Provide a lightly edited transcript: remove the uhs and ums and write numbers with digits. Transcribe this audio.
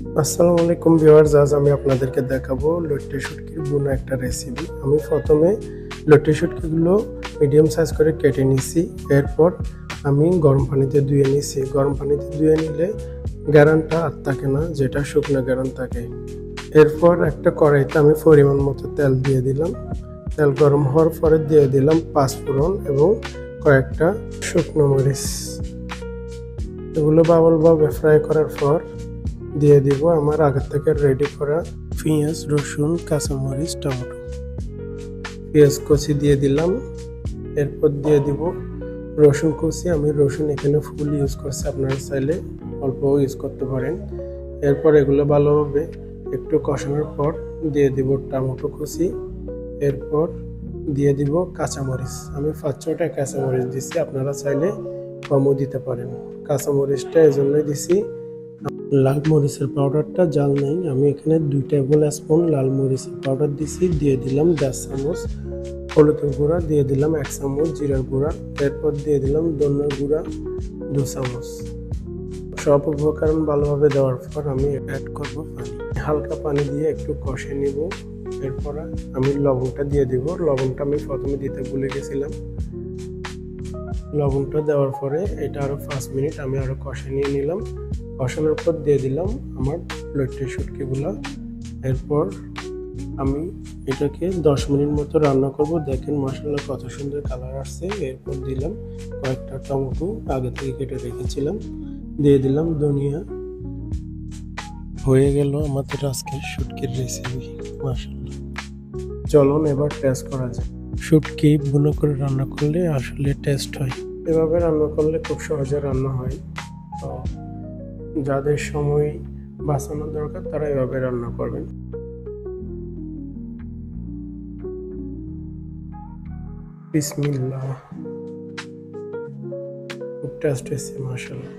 আসসালামু আলাইকুম ভিউয়ার্স, আজ আমি আপনাদেরকে দেখাবো লটে শুটকির বোনা একটা রেসিপি। আমি প্রথমে লটে শুটকিগুলো মিডিয়াম সাইজ করে কেটে নিছি। এরপর আমি গরম পানিতে ধুয়ে নিছি। গরম পানিতে ধুয়ে নিলে গ্যারানটা আর থাকে না, যেটা শুকনো গ্যারান থাকে। এরপর একটা কড়াইতে আমি পরিমাণ মতো তেল দিয়ে দিলাম। তেল গরম হওয়ার পরে দিয়ে দিলাম পাঁচফোড়ন এবং কয়েকটা শুকনো মরিচ। এগুলো ভালোভাবে ফ্রাই করার পর দিয়ে দিব আমার আগে থেকে রেডি করা পেঁয়াজ, রসুন, কাঁচামরিচ, টমেটো। পেঁয়াজ কুচি দিয়ে দিলাম। এরপর দিয়ে দিব রসুন কুচি। আমি রসুন এখানে ফুল ইউজ করছি, আপনারা চাইলে অল্প ইউজ করতে পারেন। এরপর এগুলো ভালোভাবে একটু কষানোর পর দিয়ে দিব টমেটো কুচি। এরপর দিয়ে দিব কাঁচামরিচ। আমি 5-6টা কাঁচামরিচ দিছি, আপনারা চাইলে কমও দিতে পারেন। কাঁচামরিচটা এজন্যই দিছি, লাল মরিচের পাউডারটা জাল নেই। আমি এখানে 2 টেবিল স্পুন লাল মরিচের পাউডার দিছি। দিয়ে দিলাম 1.5 চামচ হলুদের গুঁড়া, দিয়ে দিলাম 1 চামচ জিরার গুঁড়া। এরপর দিয়ে দিলাম ধনিয়ার গুঁড়া 2 চামচ। সব উপকরণ ভালোভাবে দেওয়ার পর আমি অ্যাড করব পানি। হালকা পানি দিয়ে একটু কষে নিব। এরপর আমি লবণটা দিয়ে দিব। লবণটা আমি প্রথমে দিতে ভুলে গেছিলাম। লবণটা দেওয়ার পরে এটা আরও 5 মিনিট আমি আরও কষে নিয়ে নিলাম। কষানোর পর দিয়ে দিলাম আমার লটে শুটকিগুলো। এরপর আমি এটাকে 10 মিনিট মতো রান্না করব। দেখেন মাশাআল্লাহ কত সুন্দর কালার আসছে। এরপর দিলাম কয়েকটা টমেটো আগে থেকে কেটে রেখেছিলাম, দিয়ে দিলাম ধনিয়া। হয়ে গেল আমাদের আজকের শুটকির রেসিপি। মাশাআল্লাহ, চলুন এবার টেস্ট করা যায়। শুটকি বুনো করে রান্না করলে আসলে টেস্ট হয়। এভাবে রান্না করলে খুব সহজে রান্না হয়। তো যাদের সময় বাঁচানো দরকার তারা এভাবে রান্না করবেন। বিসমিল্লাহ, খুব টেস্ট হয়েছে মাশাআল্লাহ।